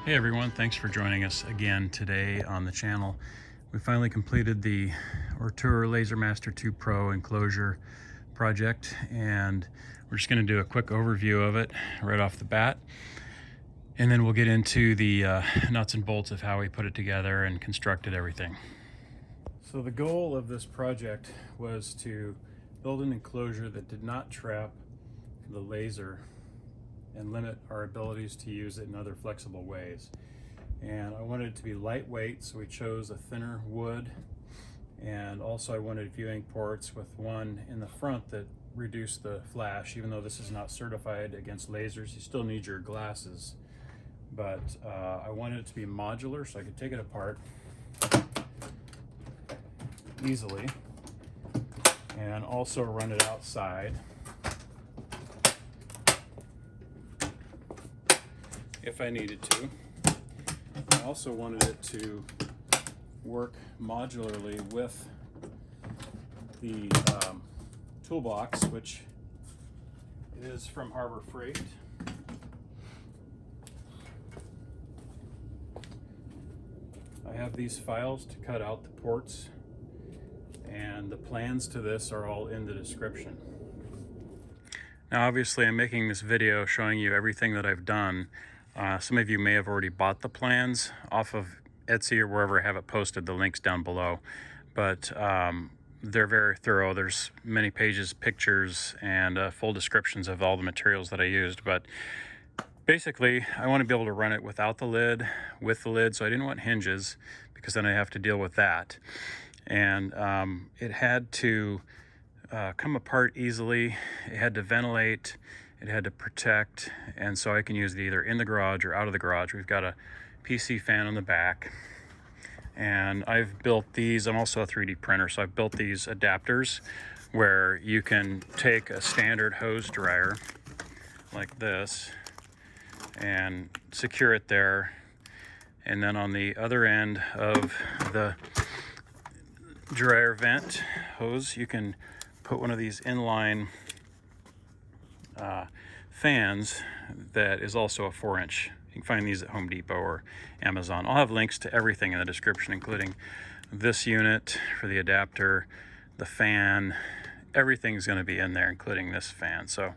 Hey everyone, thanks for joining us again today on the channel. We finally completed the Ortur Laser Master 2 Pro Enclosure project, and we're just going to do a quick overview of it right off the bat, and then we'll get into the nuts and bolts of how we put it together and constructed everything. So the goal of this project was to build an enclosure that did not trap the laser and limit our abilities to use it in other flexible ways. And I wanted it to be lightweight, so we chose a thinner wood, and also I wanted viewing ports with one in the front that reduced the flash. Even though this is not certified against lasers, you still need your glasses, but I wanted it to be modular so I could take it apart easily and also run it outside if I needed to. I also wanted it to work modularly with the Toolbox, which is from Harbor Freight. I have these files to cut out the ports, and the plans to this are all in the description. Now obviously I'm making this video showing you everything that I've done. Some of you may have already bought the plans off of Etsy or wherever I have it posted. The link's down below, but they're very thorough. There's many pages, pictures, and full descriptions of all the materials that I used. But basically I want to be able to run it without the lid, with the lid, so I didn't want hinges because then I have to deal with that. And it had to come apart easily. It had to ventilate, it had to protect, and so I can use it either in the garage or out of the garage. We've got a PC fan on the back, and I've built these. I'm also a 3D printer, so I've built these adapters where you can take a standard hose dryer like this and secure it there, and then on the other end of the dryer vent hose you can put one of these inline fans that is also a 4-inch. You can find these at Home Depot or Amazon. I'll have links to everything in the description, including this unit for the adapter, the fan. Everything's going to be in there, including this fan. So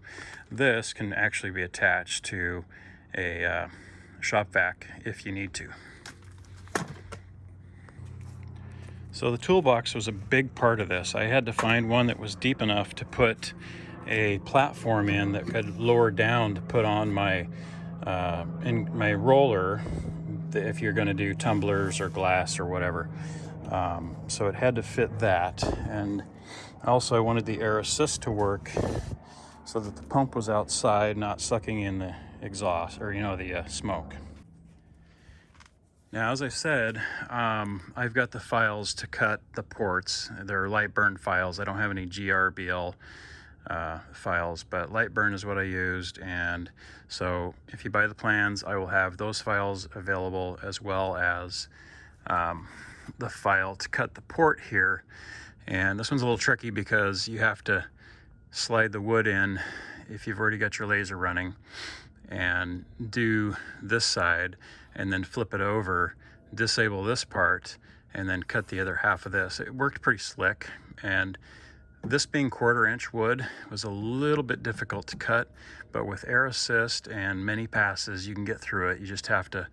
this can actually be attached to a shop vac if you need to. So the Toolbox was a big part of this. I had to find one that was deep enough to put a platform in that could lower down to put on my my roller if you're going to do tumblers or glass or whatever. So it had to fit that, and also I wanted the air assist to work so that the pump was outside, not sucking in the exhaust, or the smoke. Now, as I said, I've got the files to cut the ports. They're light burn files. I don't have any GRBL files, but light burn is what I used. And so if you buy the plans, I will have those files available, as well as the file to cut the port here. And this one's a little tricky because you have to slide the wood in if you've already got your laser running, and do this side and then flip it over, disable this part, and then cut the other half of this. It worked pretty slick, and this being 1/4-inch wood was a little bit difficult to cut, but with air assist and many passes you can get through it. You just have to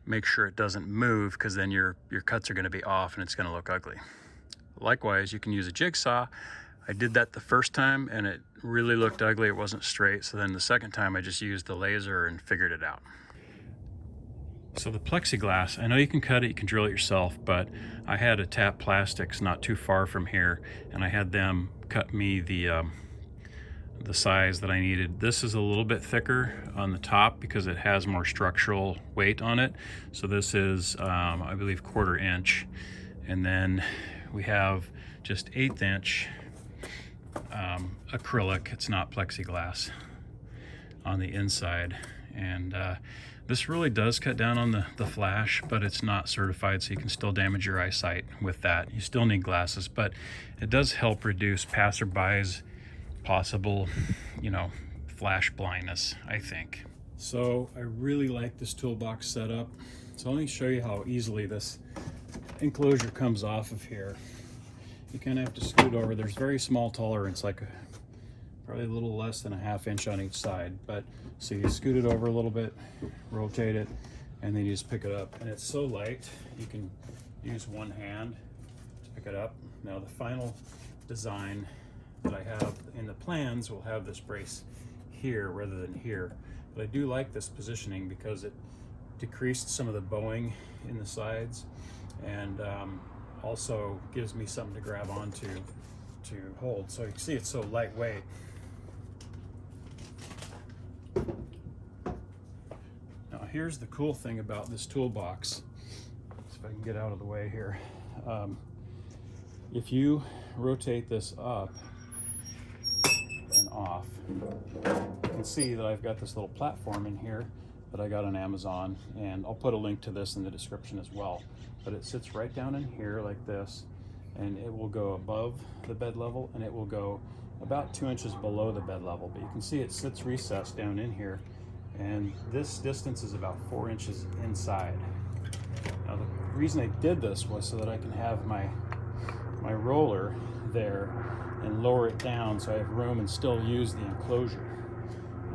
make sure it doesn't move, because then your cuts are going to be off and it's going to look ugly. Likewise, you can use a jigsaw. I did that the first time and it really looked ugly. It wasn't straight. So then the second time I just used the laser and figured it out. So the plexiglass, I know you can cut it, you can drill it yourself, but I had a Tap Plastics not too far from here, and I had them cut me the size that I needed. This is a little bit thicker on the top because it has more structural weight on it. So this is, I believe, 1/4 inch. And then we have just 1/8 inch acrylic. It's not plexiglass on the inside. And this really does cut down on the flash, but it's not certified, so you can still damage your eyesight with that. You still need glasses, but it does help reduce passerbys' possible, flash blindness, I think. So I really like this toolbox setup. So let me show you how easily this enclosure comes off of here. You kind of have to scoot over. There's very small tolerance, like probably a little less than a ½ inch on each side. But so you scoot it over a little bit, rotate it, and then you just pick it up. And it's so light, you can use one hand to pick it up. Now the final design that I have in the plans will have this brace here rather than here. But I do like this positioning because it decreased some of the bowing in the sides, and also gives me something to grab onto to hold. So you can see it's so lightweight. Now here's the cool thing about this toolbox. If I can get out of the way here. If you rotate this up and off, you can see that I've got this little platform in here that I got on Amazon, and I'll put a link to this in the description as well. But it sits right down in here like this, and it will go above the bed level, and it will go about 2 inches below the bed level. But you can see it sits recessed down in here, and this distance is about 4 inches inside. Now the reason I did this was so that I can have my roller there and lower it down so I have room and still use the enclosure.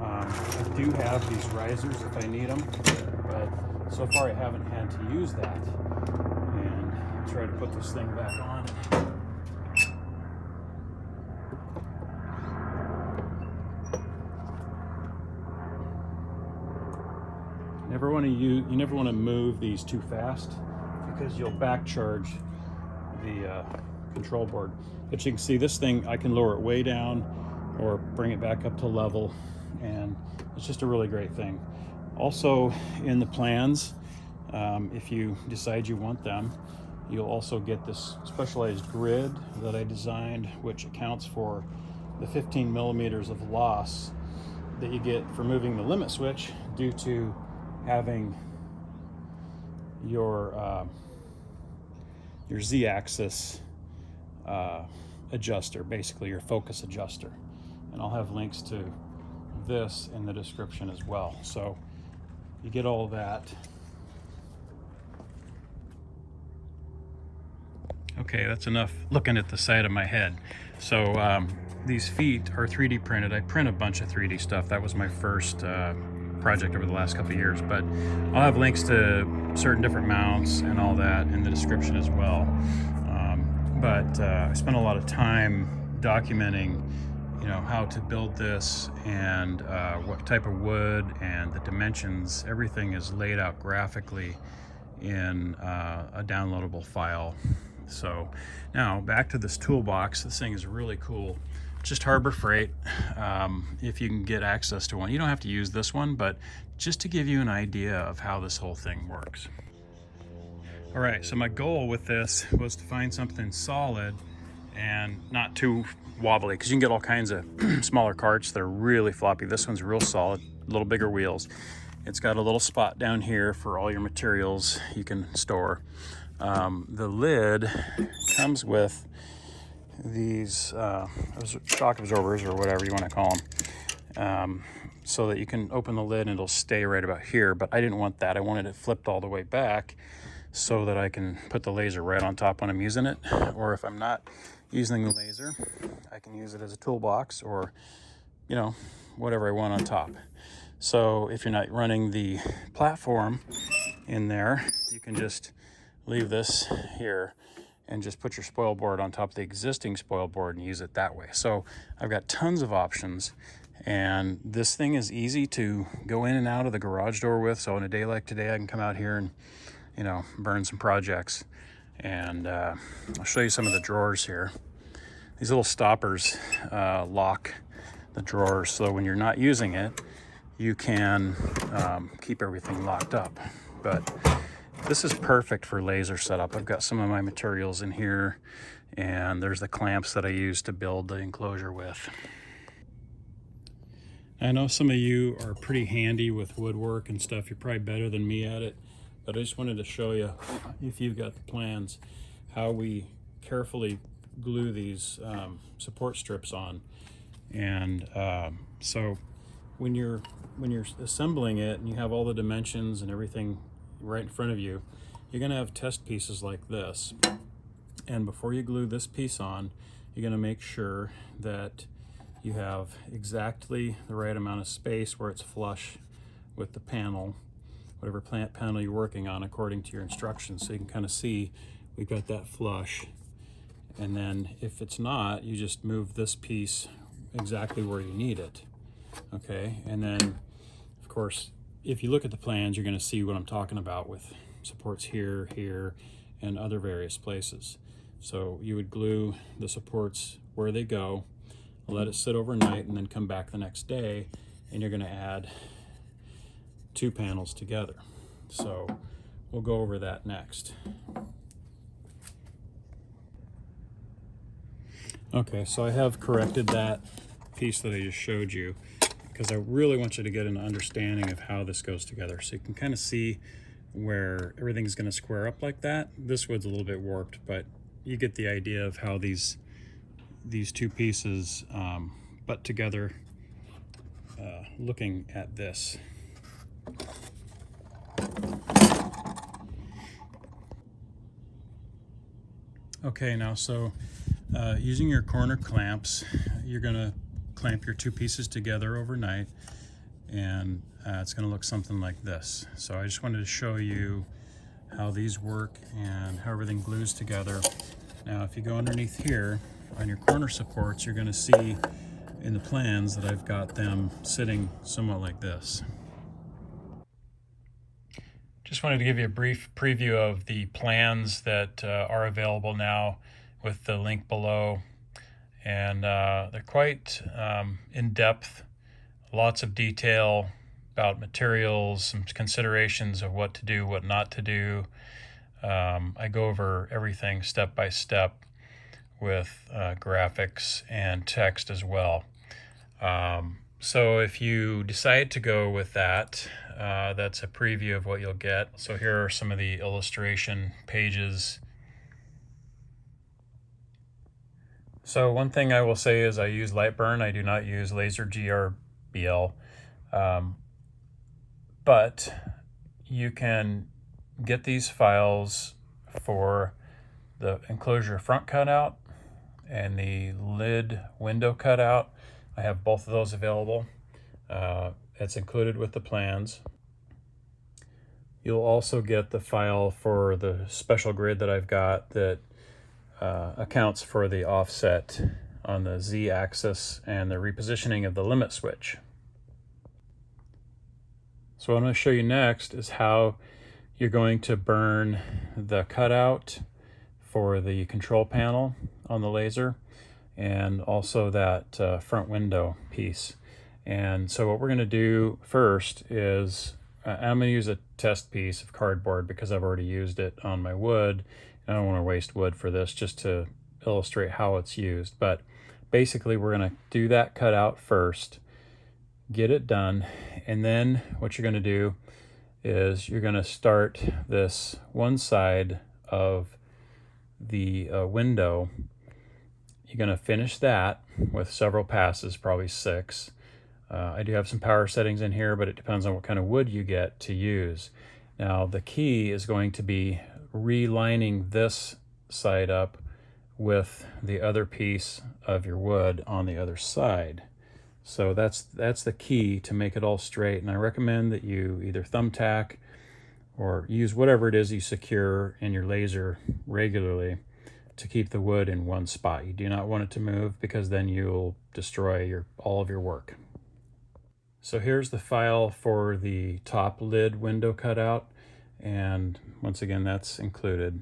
I do have these risers if I need them, but so far I haven't had to use that. And I'll try to put this thing back on. You never want to move these too fast because you'll back charge the control board. But you can see this thing, I can lower it way down or bring it back up to level, and it's just a really great thing. Also in the plans, if you decide you want them, you'll also get this specialized grid that I designed, which accounts for the 15 millimeters of loss that you get for moving the limit switch due to having your Z-axis adjuster, basically your focus adjuster. And I'll have links to this in the description as well. So you get all of that. Okay, that's enough looking at the side of my head. So these feet are 3D printed. I print a bunch of 3D stuff. That was my first project over the last couple of years, but I'll have links to certain different mounts and all that in the description as well. But I spent a lot of time documenting, how to build this, and what type of wood and the dimensions. Everything is laid out graphically in a downloadable file. So now back to this toolbox. This thing is really cool. Just Harbor Freight, if you can get access to one. You don't have to use this one, but just to give you an idea of how this whole thing works. All right, so my goal with this was to find something solid and not too wobbly, because you can get all kinds of smaller carts that are really floppy. This one's real solid, a little bigger wheels. It's got a little spot down here for all your materials you can store. The lid comes with these shock absorbers, or whatever you want to call them, so that you can open the lid and it'll stay right about here. But I didn't want that. I wanted it flipped all the way back so that I can put the laser right on top when I'm using it, or if I'm not using the laser, I can use it as a toolbox, or whatever I want on top. So if you're not running the platform in there, you can just leave this here and just put your spoil board on top of the existing spoil board and use it that way. So I've got tons of options, and this thing is easy to go in and out of the garage door with. So on a day like today, I can come out here and burn some projects. And I'll show you some of the drawers here. These little stoppers lock the drawers, so when you're not using it, you can keep everything locked up. But this is perfect for laser setup. I've got some of my materials in here, and there's the clamps that I use to build the enclosure with. I know some of you are pretty handy with woodwork and stuff. You're probably better than me at it, but I just wanted to show you, if you've got the plans, how we carefully glue these support strips on. And so when you're when you're assembling it and you have all the dimensions and everything right in front of you, you're going to have test pieces like this. And before you glue this piece on, you're going to make sure that you have exactly the right amount of space where it's flush with the panel, whatever plant panel you're working on according to your instructions. So you can kind of see we've got that flush. And then if it's not, you just move this piece exactly where you need it. Okay, and then of course, if you look at the plans, you're going to see what I'm talking about with supports here, here, and other various places. So you would glue the supports where they go, let it sit overnight, and then come back the next day, and you're going to add two panels together. So we'll go over that next. Okay, so I have corrected that piece that I just showed you because I really want you to get an understanding of how this goes together. So you can kind of see where everything's going to square up like that. This wood's a little bit warped, but you get the idea of how these two pieces butt together looking at this. Okay, now so using your corner clamps, you're going to clamp your two pieces together overnight, and it's going to look something like this. So I just wanted to show you how these work and how everything glues together. Now if you go underneath here on your corner supports, you're going to see in the plans that I've got them sitting somewhat like this. Just wanted to give you a brief preview of the plans that are available now with the link below, and they're quite in-depth, lots of detail about materials, some considerations of what to do, what not to do. I go over everything step by step with graphics and text as well. So if you decide to go with that, that's a preview of what you'll get. So here are some of the illustration pages. So one thing I will say is I use Lightburn. I do not use laser GRBL. But you can get these files for the enclosure front cutout and the lid window cutout. I have both of those available. It's included with the plans. You'll also get the file for the special grid that I've got that accounts for the offset on the Z-axis and the repositioning of the limit switch. So what I'm going to show you next is how you're going to burn the cutout for the control panel on the laser, and also that front window piece. And so what we're going to do first is I'm going to use a test piece of cardboard because I've already used it on my wood. I don't want to waste wood for this, just to illustrate how it's used. But basically we're going to do that cutout first, get it done, and then what you're going to do is you're going to start this one side of the window. You're going to finish that with several passes, probably 6. I do have some power settings in here, but it depends on what kind of wood you get to use. Now the key is going to be relining this side up with the other piece of your wood on the other side. So that's the key to make it all straight, and I recommend that you either thumbtack or use whatever it is you secure in your laser regularly to keep the wood in one spot. You do not want it to move because then you'll destroy all of your work. So here's the file for the top lid window cutout, and once again that's included.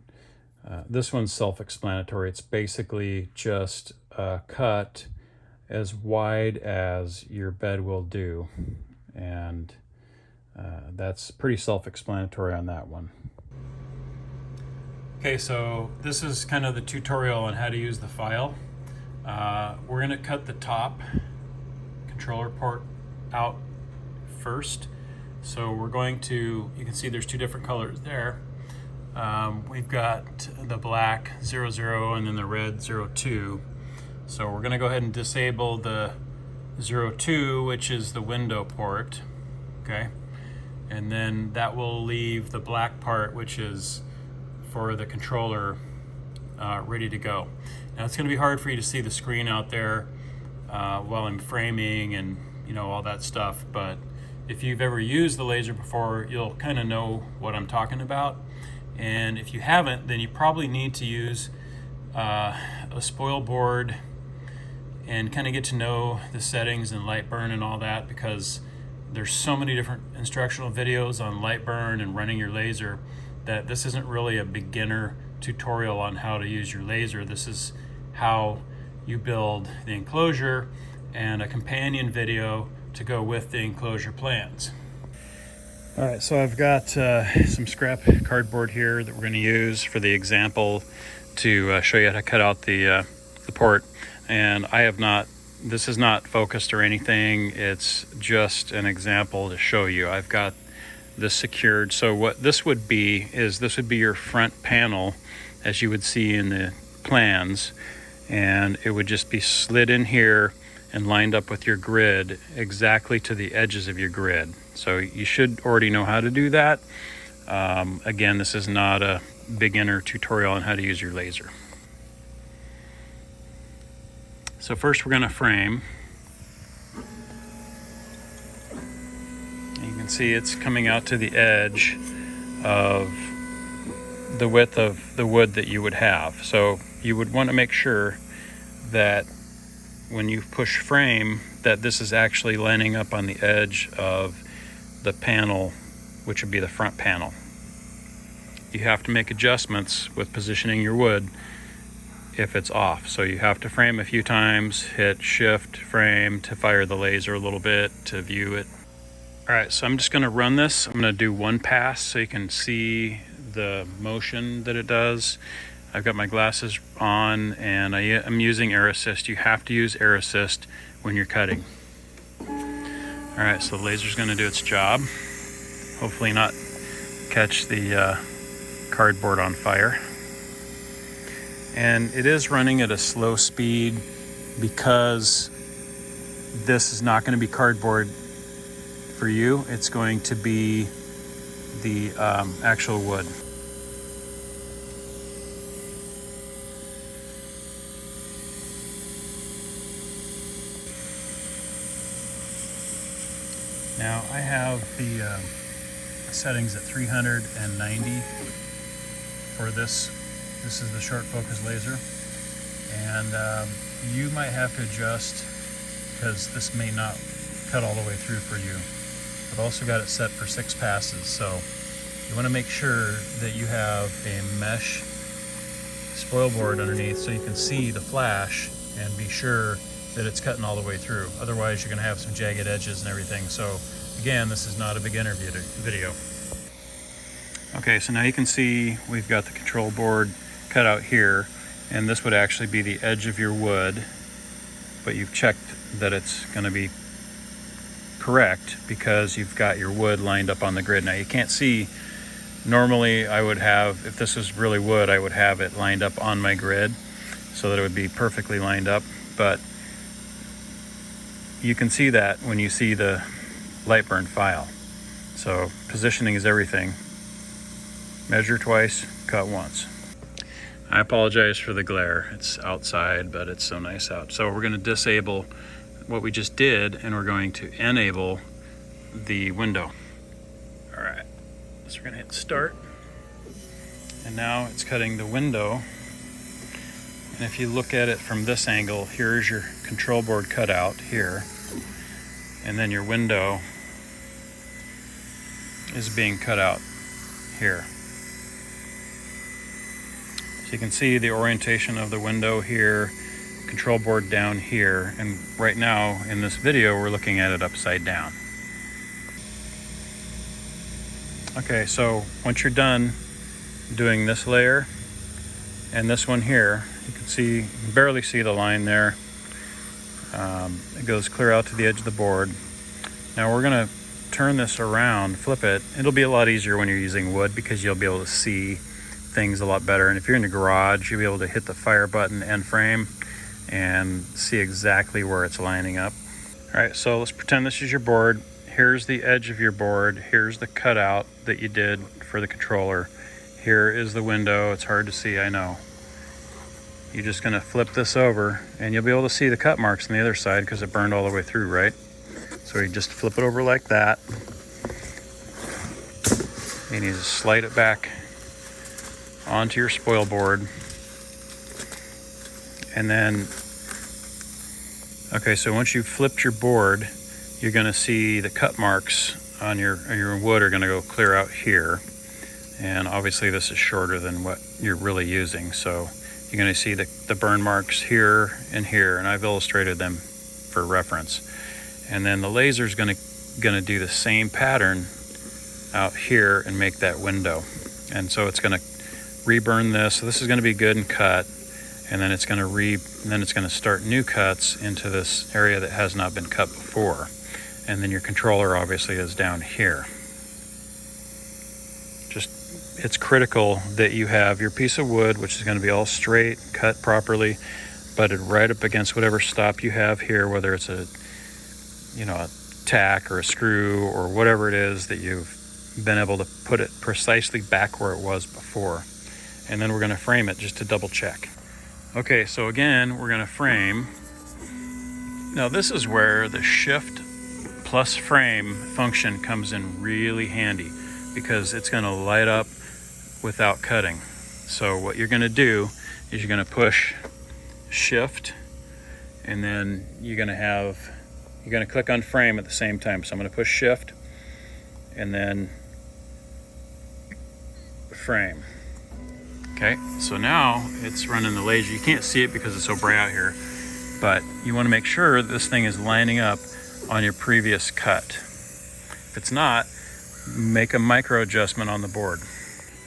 This one's self-explanatory. It's basically just cut as wide as your bed will do, and that's pretty self-explanatory on that one. Okay, so this is kind of the tutorial on how to use the file. We're going to cut the top controller port out first. So we're going to, you can see there's 2 different colors there. We've got the black 00 and then the red 02. So we're going to go ahead and disable the 02, which is the window port. okay? And then that will leave the black part, which is for the controller, ready to go. Now it's going to be hard for you to see the screen out there while I'm framing and all that stuff, but if you've ever used the laser before, you'll kind of know what I'm talking about. And if you haven't, then you probably need to use a spoil board and kind of get to know the settings and light burn and all that, because there's so many different instructional videos on light burn and running your laser that this isn't really a beginner tutorial on how to use your laser. This is how you build the enclosure and a companion video to go with the enclosure plans. All right, so I've got some scrap cardboard here that we're going to use for the example to show you how to cut out the port. And I have not, this is not focused or anything, it's just an example to show you. I've got this secured. So what this would be is this would be your front panel as you would see in the plans, and it would just be slid in here and lined up with your grid exactly to the edges of your grid. So you should already know how to do that. Again, this is not a beginner tutorial on how to use your laser. So first we're going to frame. You can see it's coming out to the edge of the width of the wood that you would have. So you would want to make sure that when you push frame that this is actually lining up on the edge of the panel, which would be the front panel. You have to make adjustments with positioning your wood if it's off. So you have to frame a few times, hit shift frame to fire the laser a little bit to view it. All right, so I'm just going to run this. I'm going to do one pass so you can see the motion that it does. I've got my glasses on and I'm using air assist. You have to use air assist when you're cutting. All right, so the laser's going to do its job. Hopefully not catch the cardboard on fire. And it is running at a slow speed because this is not going to be cardboard for you. It's going to be the actual wood. Now I have the settings at 390 for this. This is the short focus laser, and you might have to adjust because this may not cut all the way through for you. I've also got it set for 6 passes, so you want to make sure that you have a mesh spoil board underneath so you can see the flash and be sure that it's cutting all the way through. Otherwise you're going to have some jagged edges and everything. So again, this is not a beginner video. Okay, so now you can see we've got the control board cut out here, and this would actually be the edge of your wood, but you've checked that it's going to be correct because you've got your wood lined up on the grid. Now you can't see, normally I would have, if this was really wood, I would have it lined up on my grid so that it would be perfectly lined up, but you can see that when you see the light burn file. So positioning is everything. Measure twice, cut once. I apologize for the glare. It's outside, but it's so nice out. So we're going to disable what we just did, and we're going to enable the window. All right, so we're going to hit start. And now it's cutting the window. And if you look at it from this angle, here's your control board cut out here. And then your window is being cut out here. So you can see the orientation of the window here, control board down here, and right now in this video we're looking at it upside down. Okay, so once you're done doing this layer and this one here, you can barely see the line there. It goes clear out to the edge of the board. Now we're going to turn this around, flip it. It'll be a lot easier when you're using wood because you'll be able to see things a lot better. And if you're in the garage, you'll be able to hit the fire button and frame and see exactly where it's lining up. All right, so let's pretend this is your board. here's the edge of your board, here's the cutout that you did for the controller, here is the window. It's hard to see, I know. You're just going to flip this over and you'll be able to see the cut marks on the other side because it burned all the way through, right? So you just flip it over like that, and you just slide it back onto your spoil board. And then, okay, so once you've flipped your board, you're going to see the cut marks on your wood are going to go clear out here. And obviously this is shorter than what you're really using, so you're going to see the burn marks here and here, and I've illustrated them for reference. And then the laser is going to do the same pattern out here and make that window. And so it's going to reburn this. So this is going to be good and cut, and then it's going to start new cuts into this area that has not been cut before. And then your controller obviously is down here. It's critical that you have your piece of wood, which is going to be all straight, cut properly, butted right up against whatever stop you have here, whether it's a tack or a screw or whatever it is that you've been able to put it precisely back where it was before. And then we're going to frame it just to double check. Okay, so again, we're going to frame. Now this is where the shift plus frame function comes in really handy, because it's going to light up without cutting. So what you're going to do is you're going to push shift, and then you're going to click on frame at the same time. So I'm going to push shift and then frame. Okay, so now it's running the laser. You can't see it because it's so bright out here, but you want to make sure this thing is lining up on your previous cut. If it's not, make a micro adjustment on the board.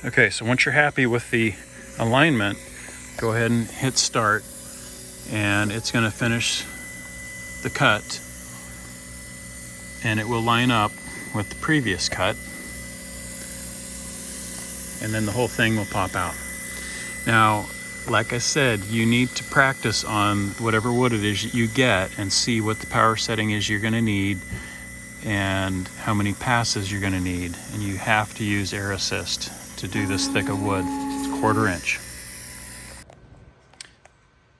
Okay, so once you're happy with the alignment, go ahead and hit start, and it's going to finish the cut, and it will line up with the previous cut, and then the whole thing will pop out. Now, like I said, you need to practice on whatever wood it is you get and see what the power setting is you're going to need and how many passes you're going to need. And you have to use air assist to do this thick of wood. It's 1/4 inch.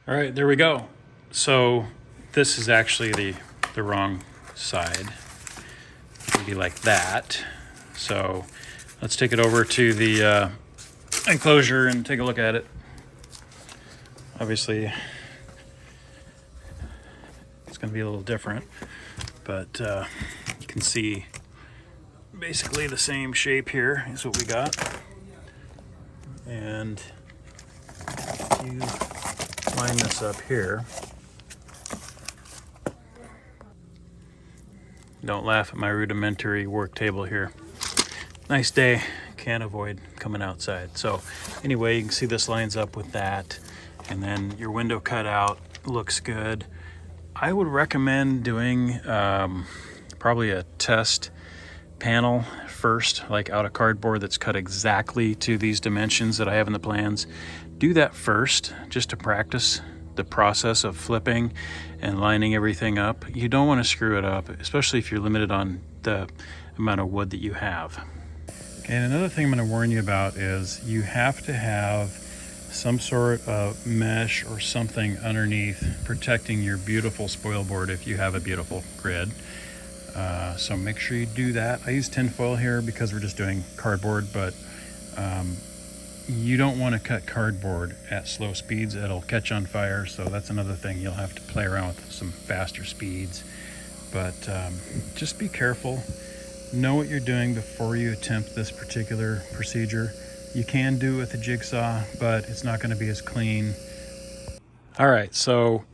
All right, there we go. So this is actually the wrong side. It would be like that. So let's take it over to the enclosure and take a look at it. Obviously, it's going to be a little different, but you can see basically the same shape here is what we got. And if you line this up here, don't laugh at my rudimentary work table here. Nice day, can't avoid coming outside. So anyway, you can see this lines up with that, and then your window cutout looks good. I would recommend doing probably a test panel first, like out of cardboard that's cut exactly to these dimensions that I have in the plans. Do that first just to practice the process of flipping and lining everything up. You don't want to screw it up, especially if you're limited on the amount of wood that you have. Okay, and another thing I'm going to warn you about is you have to have some sort of mesh or something underneath protecting your beautiful spoil board if you have a beautiful grid. So make sure you do that. I use tinfoil here because we're just doing cardboard, but you don't want to cut cardboard at slow speeds. It'll catch on fire, so that's another thing. You'll have to play around with some faster speeds. But just be careful. Know what you're doing before you attempt this particular procedure. You can do it with a jigsaw, but it's not going to be as clean. All right, so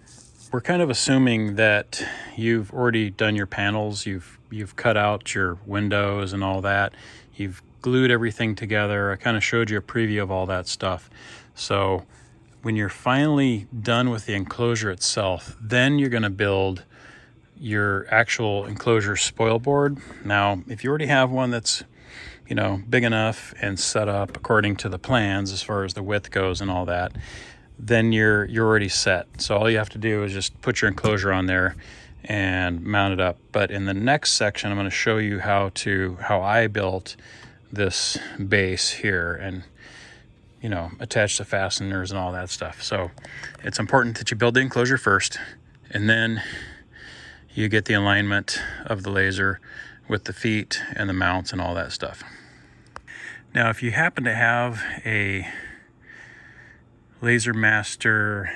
we're kind of assuming that you've already done your panels, you've cut out your windows and all that, you've glued everything together. I kind of showed you a preview of all that stuff. So when you're finally done with the enclosure itself, then you're going to build your actual enclosure spoil board. Now, if you already have one that's big enough and set up according to the plans as far as the width goes and all that, then you're already set. So all you have to do is just put your enclosure on there and mount it up. But in the next section, I'm going to show you how I built this base here and, you know, attach the fasteners and all that stuff. So it's important that you build the enclosure first, and then you get the alignment of the laser with the feet and the mounts and all that stuff. Now, if you happen to have a Laser Master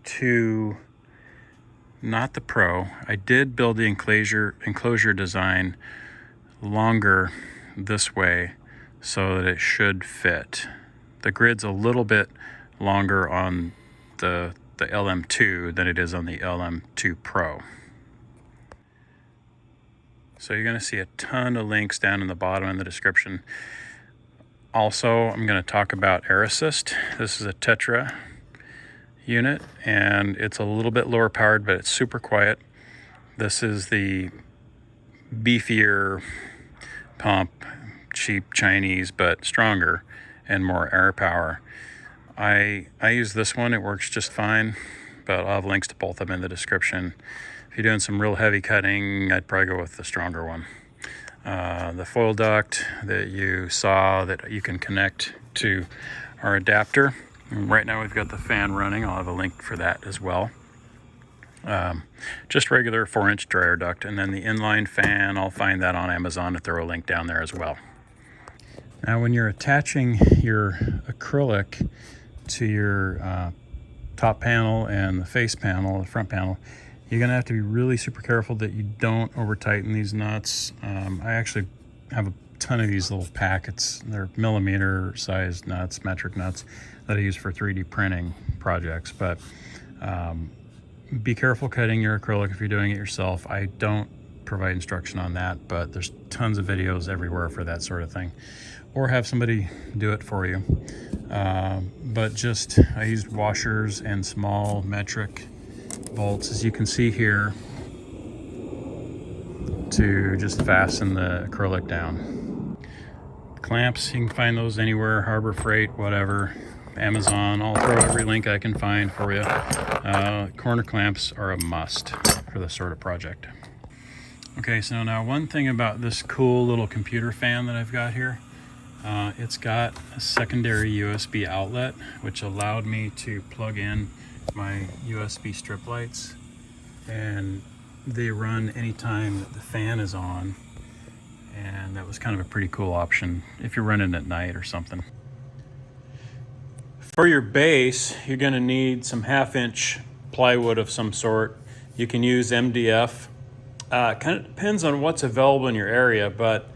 2, not the Pro, I did build the enclosure design longer this way so that it should fit. The grid's a little bit longer on the LM2 than it is on the LM2 Pro. So you're going to see a ton of links down in the bottom in the description. Also, I'm going to talk about Air Assist. This is a Tetra unit, and it's a little bit lower powered, but it's super quiet. This is the beefier pump, cheap Chinese, but stronger and more air power. I use this one. It works just fine, but I'll have links to both of them in the description. If you're doing some real heavy cutting, I'd probably go with the stronger one. The foil duct that you saw that you can connect to our adapter. Right now we've got the fan running. I'll have a link for that as well. Just regular 4-inch dryer duct, and then the inline fan, I'll find that on Amazon and throw a link down there as well. Now when you're attaching your acrylic to your top panel and the face panel, the front panel, you're gonna have to be really super careful that you don't over tighten these nuts. I actually have a ton of these little packets. They're millimeter sized nuts, metric nuts that I use for 3D printing projects. But be careful cutting your acrylic if you're doing it yourself. I don't provide instruction on that, but there's tons of videos everywhere for that sort of thing. Or have somebody do it for you. But just, I used washers and small metric bolts, as you can see here, to just fasten the acrylic down. Clamps, you can find those anywhere, Harbor Freight, whatever, Amazon. I'll throw every link I can find for you. Corner clamps are a must for this sort of project. Okay, so now one thing about this cool little computer fan that I've got here, it's got a secondary USB outlet, which allowed me to plug in my USB strip lights, and they run anytime that the fan is on, and that was kind of a pretty cool option if you're running at night or something. For your base, you're going to need some 1/2-inch plywood of some sort. You can use MDF. Kind of depends on what's available in your area, but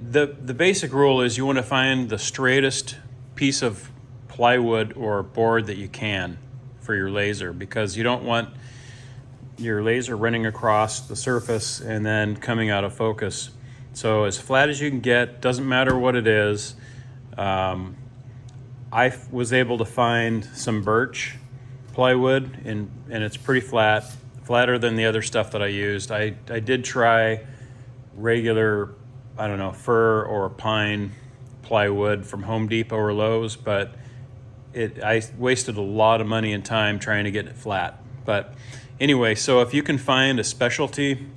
the basic rule is you want to find the straightest piece of plywood or board that you can for your laser, because you don't want your laser running across the surface and then coming out of focus. So as flat as you can get, doesn't matter what it is. I was able to find some birch plywood, and it's pretty flat, flatter than the other stuff that I used. I did try regular, I don't know, fir or pine plywood from Home Depot or Lowe's, but I wasted a lot of money and time trying to get it flat. But anyway, so if you can find a specialty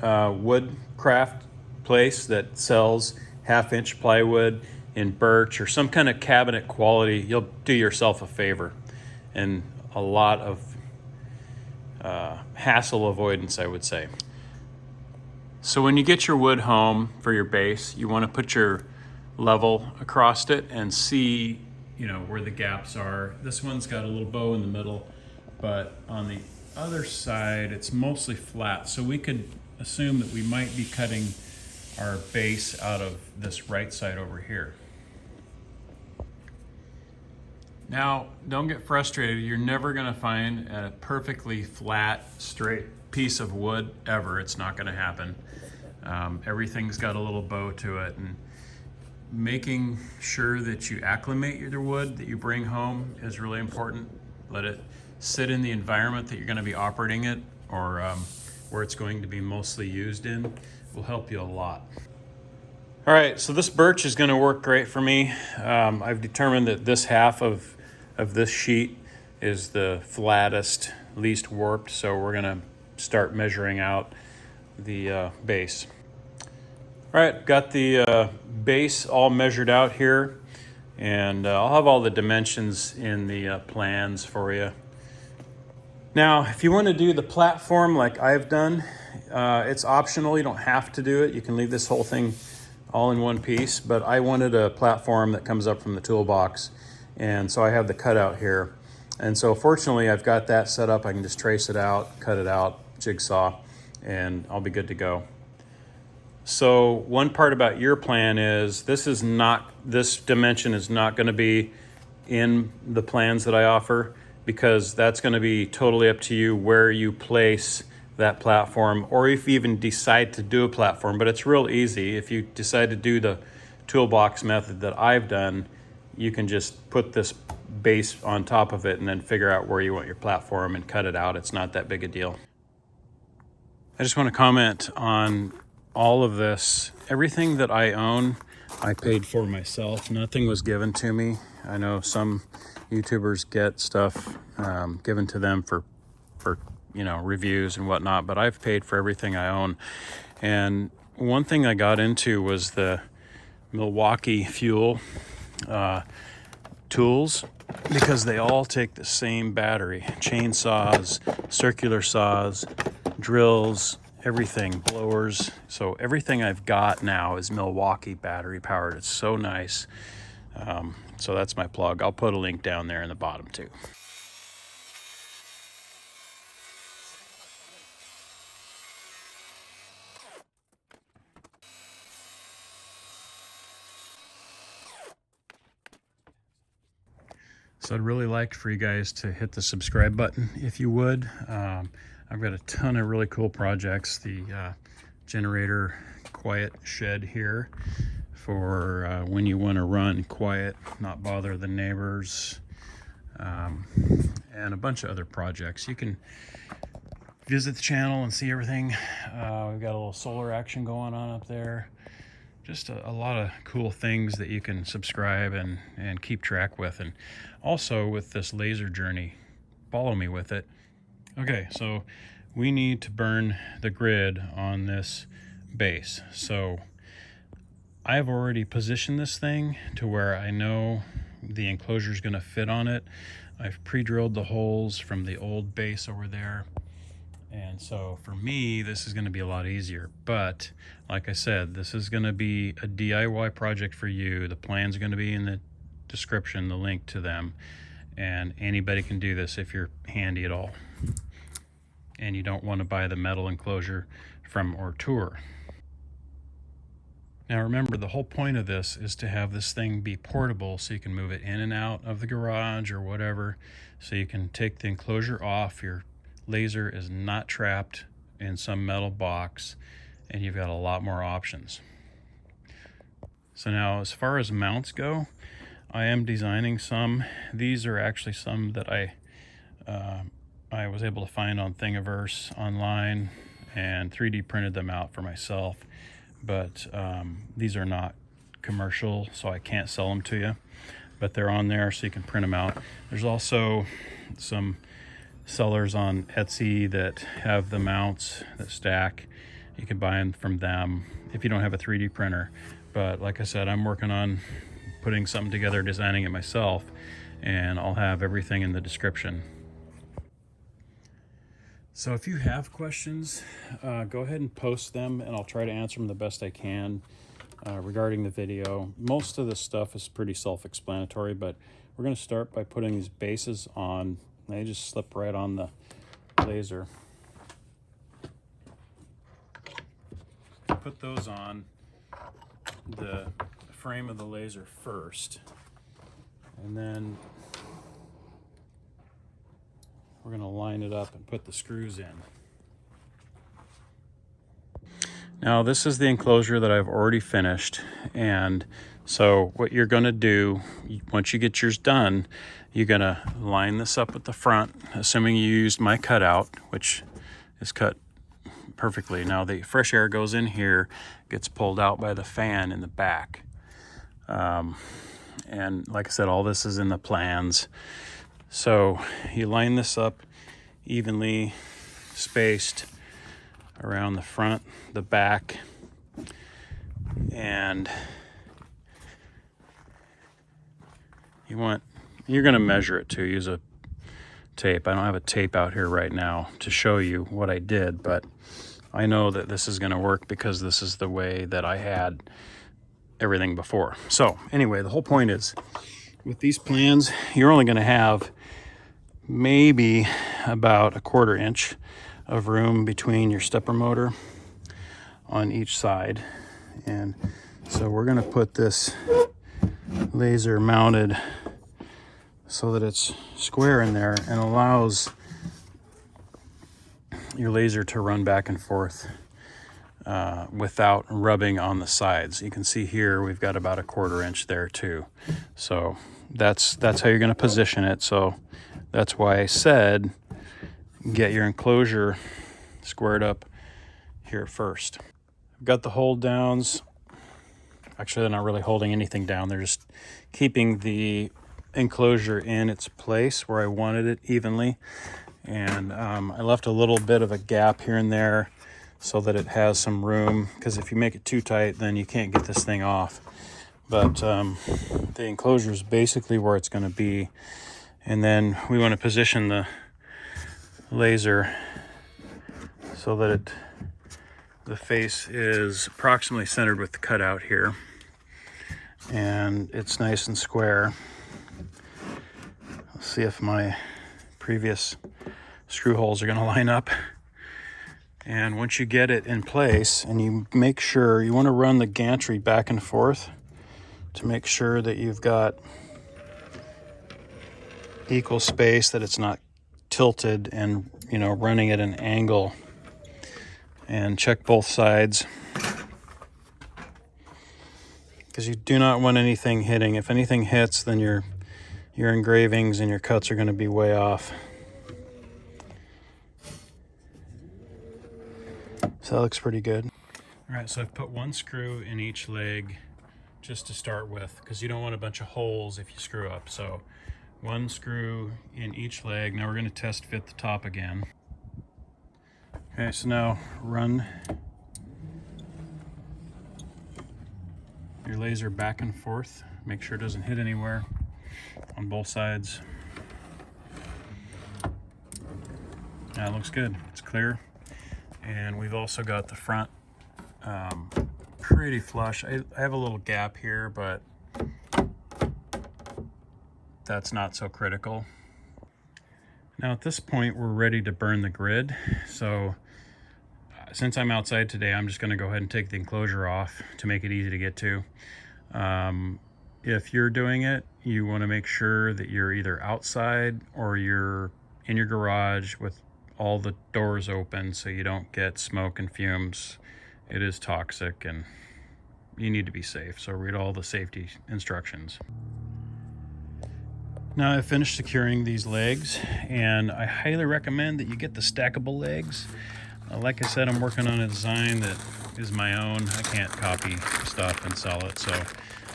woodcraft place that sells 1/2-inch plywood in birch or some kind of cabinet quality, you'll do yourself a favor and a lot of hassle avoidance, I would say. So when you get your wood home for your base, you want to put your level across it and see, you know, where the gaps are. This one's got a little bow in the middle, but on the other side, it's mostly flat. So we could assume that we might be cutting our base out of this right side over here. Now, don't get frustrated. You're never gonna find a perfectly flat, straight piece of wood ever. It's not gonna happen. Everything's got a little bow to it, and making sure that you acclimate your wood that you bring home is really important. Let it sit in the environment that you're gonna be operating it, or where it's going to be mostly used in, will help you a lot. All right, so this birch is gonna work great for me. I've determined that this half of this sheet is the flattest, least warped, so we're gonna start measuring out the base. All right, got the base all measured out here, and I'll have all the dimensions in the plans for you. Now, if you want to do the platform like I've done, it's optional. You don't have to do it. You can leave this whole thing all in one piece, but I wanted a platform that comes up from the toolbox, and so I have the cutout here. And so fortunately, I've got that set up. I can just trace it out, cut it out, jigsaw, and I'll be good to go. So one part about your plan is this dimension is not going to be in the plans that I offer, because that's going to be totally up to you where you place that platform, or if you even decide to do a platform. But it's real easy. If you decide to do the toolbox method that I've done, you can just put this base on top of it and then figure out where you want your platform and cut it out. It's not that big a deal. I just want to comment on all of this. Everything that I own, I paid for myself. Nothing was given to me. I know some YouTubers get stuff given to them for reviews and whatnot, but I've paid for everything I own. And one thing I got into was the Milwaukee Fuel tools, because they all take the same battery. Chainsaws, circular saws, drills, everything, blowers. So everything I've got now is Milwaukee battery powered. It's so nice. So that's my plug. I'll put a link down there in the bottom too. So I'd really like for you guys to hit the subscribe button if you would. I've got a ton of really cool projects. The generator quiet shed here for when you want to run quiet, not bother the neighbors, and a bunch of other projects. You can visit the channel and see everything. We've got a little solar action going on up there. Just a lot of cool things that you can subscribe and keep track with. And also with this laser journey, follow me with it. Okay, so we need to burn the grid on this base. So I've already positioned this thing to where I know the enclosure is going to fit on it. I've pre-drilled the holes from the old base over there. And so for me, this is going to be a lot easier. But like I said, this is going to be a DIY project for you. The plans are going to be in the description, the link to them. And anybody can do this if you're handy at all. And you don't want to buy the metal enclosure from Ortur. Now remember, the whole point of this is to have this thing be portable, so you can move it in and out of the garage or whatever. So you can take the enclosure off. Your laser is not trapped in some metal box, and you've got a lot more options. So now, as far as mounts go, I am designing some. These are actually some that I was able to find on Thingiverse online and 3D printed them out for myself. But these are not commercial, so I can't sell them to you. But they're on there, so you can print them out. There's also some sellers on Etsy that have the mounts that stack. You can buy them from them if you don't have a 3D printer. But like I said, I'm working on putting something together, designing it myself, and I'll have everything in the description. So if you have questions, go ahead and post them, and I'll try to answer them the best I can regarding the video. Most of the stuff is pretty self-explanatory, but we're going to start by putting these bases on. They just slip right on the laser. Put those on the frame of the laser first, and then we're going to line it up and put the screws in. Now this is the enclosure that I've already finished, and so what you're going to do once you get yours done, you're going to line this up at the front, assuming you used my cutout, which is cut perfectly. Now the fresh air goes in here, gets pulled out by the fan in the back. And like I said, all this is in the plans. So you line this up evenly spaced around the front, the back, and you're going to measure it too. Use a tape. I don't have a tape out here right now to show you what I did, but I know that this is going to work because this is the way that I had everything before. So anyway, the whole point is with these plans, you're only going to have maybe about 1/4 inch of room between your stepper motor on each side. And so we're going to put this laser mounted so that it's square in there and allows your laser to run back and forth without rubbing on the sides. You can see here we've got about 1/4 inch there too. So that's how you're going to position it. So that's why I said get your enclosure squared up here first. I've got the hold downs. Actually, they're not really holding anything down. They're just keeping the enclosure in its place where I wanted it evenly. And I left a little bit of a gap here and there so that it has some room, because if you make it too tight, then you can't get this thing off. But the enclosure is basically where it's going to be. And then we want to position the laser so that the face is approximately centered with the cutout here, and it's nice and square. Let's see if my previous screw holes are going to line up. And once you get it in place, and you make sure you want to run the gantry back and forth to make sure that you've got equal space, that it's not tilted and, you know, running at an angle. And check both sides, because you do not want anything hitting. If anything hits, then your engravings and your cuts are going to be way off. So that looks pretty good. All right, so I've put 1 screw in each leg just to start with, because you don't want a bunch of holes if you screw up. So 1 screw in each leg. Now we're going to test fit the top again. Okay, so now run your laser back and forth. Make sure it doesn't hit anywhere on both sides. That looks good. It's clear. And we've also got the front pretty flush. I have a little gap here, but that's not so critical. Now at this point, we're ready to burn the grid. So since I'm outside today, I'm just going to go ahead and take the enclosure off to make it easy to get to. If you're doing it, you want to make sure that you're either outside or you're in your garage with all the doors open so you don't get smoke and fumes. It is toxic and you need to be safe, so read all the safety instructions. Now I've finished securing these legs, and I highly recommend that you get the stackable legs. Like I said, I'm working on a design that is my own. I can't copy stuff and sell it, so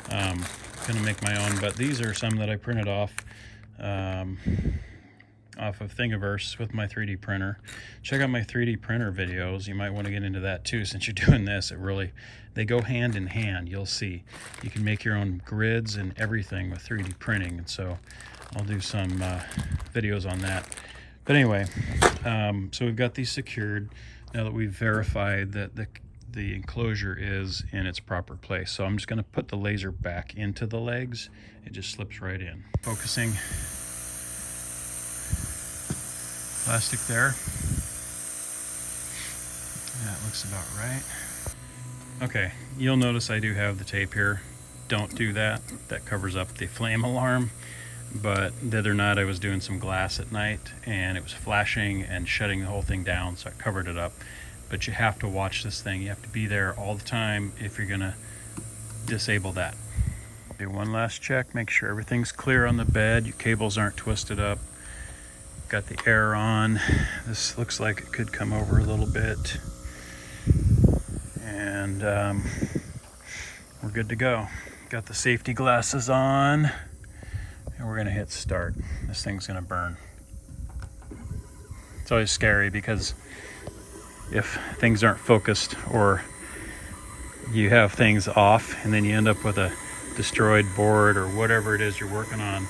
I'm gonna make my own. But these are some that I printed off of Thingiverse with my 3D printer. Check out my 3D printer videos. You might want to get into that too, since you're doing this. They go hand in hand. You'll see. You can make your own grids and everything with 3D printing, and so I'll do some videos on that. But anyway, so we've got these secured now that we've verified that the enclosure is in its proper place. So I'm just going to put the laser back into the legs. It just slips right in. Focusing. Plastic there. That looks about right. Okay, you'll notice I do have the tape here. Don't do that. That covers up the flame alarm. But the other night I was doing some glass at night and it was flashing and shutting the whole thing down, so I covered it up. But you have to watch this thing. You have to be there all the time if you're gonna disable that. Do one last check, make sure everything's clear on the bed, your cables aren't twisted up. Got the air on. This looks like it could come over a little bit. And we're good to go. Got the safety glasses on. And we're gonna hit start. This thing's gonna burn. It's always scary because if things aren't focused or you have things off and then you end up with a destroyed board or whatever it is you're working on.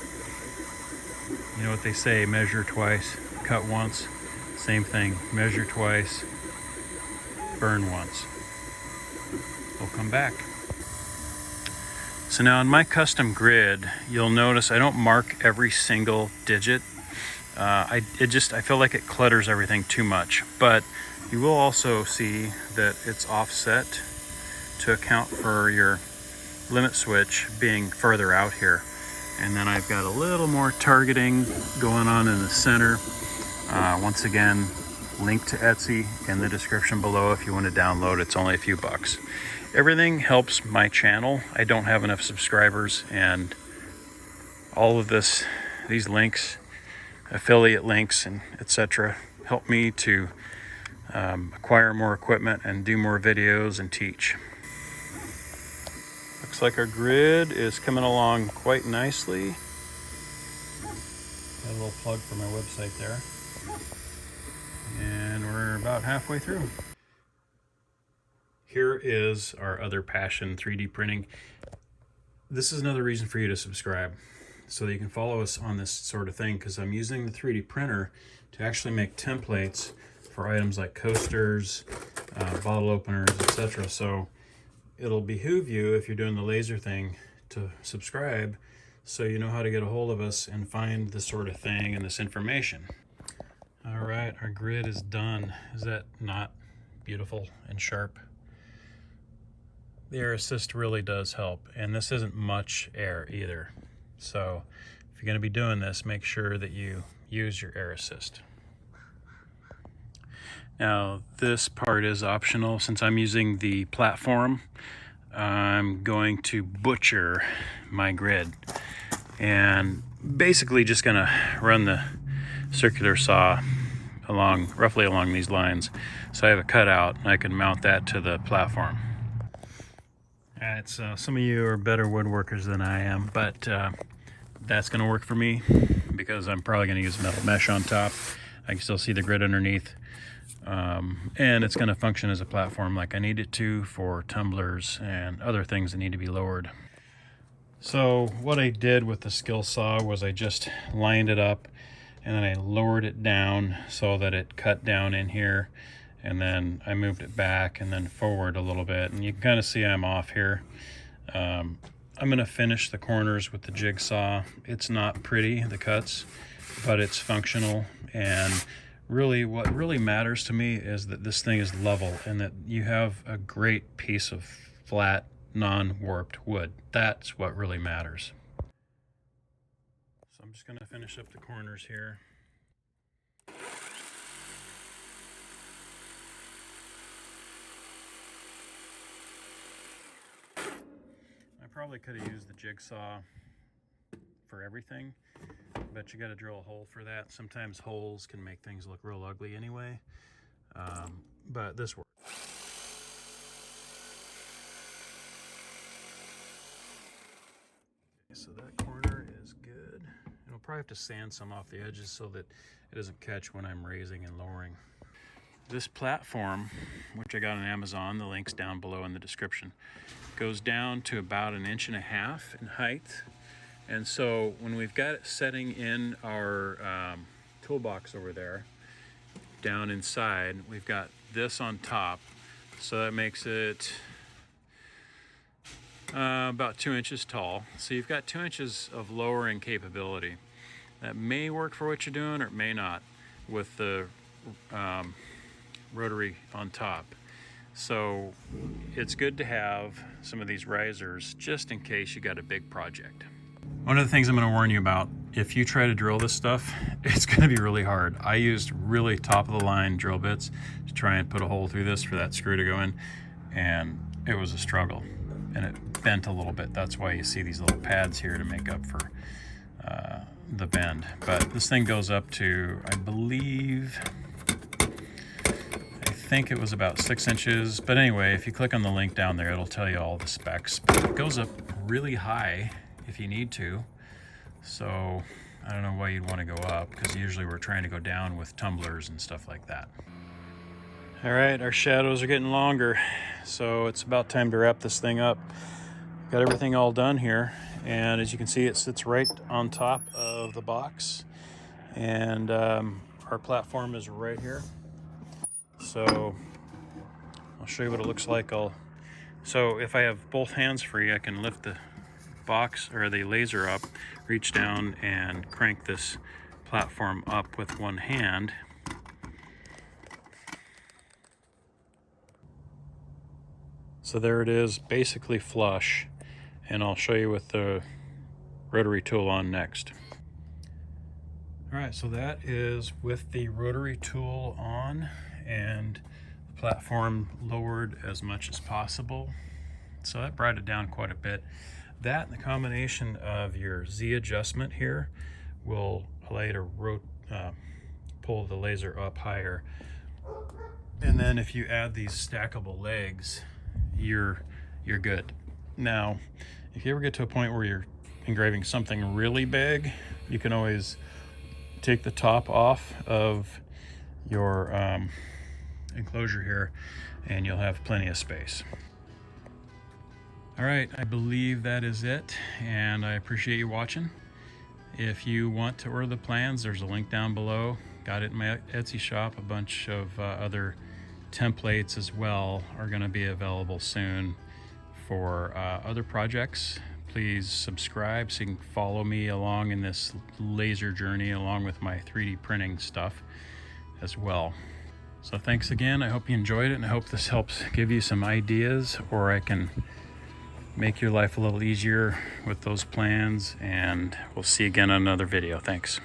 You know what they say, measure twice, cut once. Same thing, measure twice, burn once. They'll come back. So now on my custom grid, you'll notice I don't mark every single digit. I feel like it clutters everything too much, but you will also see that it's offset to account for your limit switch being further out here. And then I've got a little more targeting going on in the center. Once again, link to Etsy in the description below if you want to download. It's only a few bucks. Everything helps my channel. I don't have enough subscribers, and all of these links, affiliate links and etc., help me to acquire more equipment and do more videos and teach. Looks like our grid is coming along quite nicely. Got a little plug for my website there. And we're about halfway through. Here is our other passion, 3D printing. This is another reason for you to subscribe, so that you can follow us on this sort of thing, because I'm using the 3D printer to actually make templates for items like coasters, bottle openers, etc. So it'll behoove you, if you're doing the laser thing, to subscribe so you know how to get a hold of us and find this sort of thing and this information. All right, our grid is done. Is that not beautiful and sharp? The air assist really does help, and this isn't much air either. So if you're going to be doing this, make sure that you use your air assist. Now this part is optional. Since I'm using the platform, I'm going to butcher my grid and basically just going to run the circular saw roughly along these lines. So I have a cutout and I can mount that to the platform. Alright, so some of you are better woodworkers than I am, but that's going to work for me because I'm probably going to use metal mesh on top. I can still see the grid underneath, and it's going to function as a platform like I need it to for tumblers and other things that need to be lowered. So what I did with the skill saw was I just lined it up and then I lowered it down so that it cut down in here, and then I moved it back and then forward a little bit, and you can kind of see I'm off here. I'm going to finish the corners with the jigsaw. It's not pretty, the cuts, but it's functional, and really what really matters to me is that this thing is level and that you have a great piece of flat, non-warped wood. That's what really matters. So I'm just going to finish up the corners here. Probably could have used the jigsaw for everything, but you got to drill a hole for that. Sometimes holes can make things look real ugly anyway, but this works. Okay, so that corner is good. And I'll probably have to sand some off the edges so that it doesn't catch when I'm raising and lowering. This platform, which I got on Amazon, the link's down below in the description, goes down to about 1.5 inches in height. And so when we've got it setting in our toolbox over there, down inside, we've got this on top. So that makes it about 2 inches tall. So you've got 2 inches of lowering capability. That may work for what you're doing, or it may not, with the rotary on top. So it's good to have some of these risers just in case you got a big project. One of the things I'm going to warn you about, if you try to drill this stuff, it's going to be really hard. I used really top of the line drill bits to try and put a hole through this for that screw to go in, and it was a struggle, and it bent a little bit. That's why you see these little pads here to make up for the bend. But this thing goes up to, I think it was about 6 inches, but anyway, if you click on the link down there, it'll tell you all the specs. But it goes up really high if you need to. So I don't know why you'd want to go up, because usually we're trying to go down with tumblers and stuff like that. All right, our shadows are getting longer, so it's about time to wrap this thing up. Got everything all done here, and as you can see, it sits right on top of the box, and our platform is right here. So I'll show you what it looks like. So if I have both hands free, I can lift the box or the laser up, reach down and crank this platform up with one hand. So there it is, basically flush, and I'll show you with the rotary tool on next. All right, so that is with the rotary tool on and the platform lowered as much as possible. So that brought it down quite a bit. That and the combination of your Z adjustment here will allow you to pull the laser up higher. And then if you add these stackable legs, you're good. Now, if you ever get to a point where you're engraving something really big, you can always take the top off of your enclosure here and you'll have plenty of space. All right, I believe that is it, and I appreciate you watching. If you want to order the plans, there's a link down below. Got it in my Etsy shop. A bunch of other templates as well are going to be available soon for other projects. Please subscribe so you can follow me along in this laser journey along with my 3D printing stuff as well. So thanks again. I hope you enjoyed it, and I hope this helps give you some ideas, or I can make your life a little easier with those plans, and we'll see you again on another video. Thanks.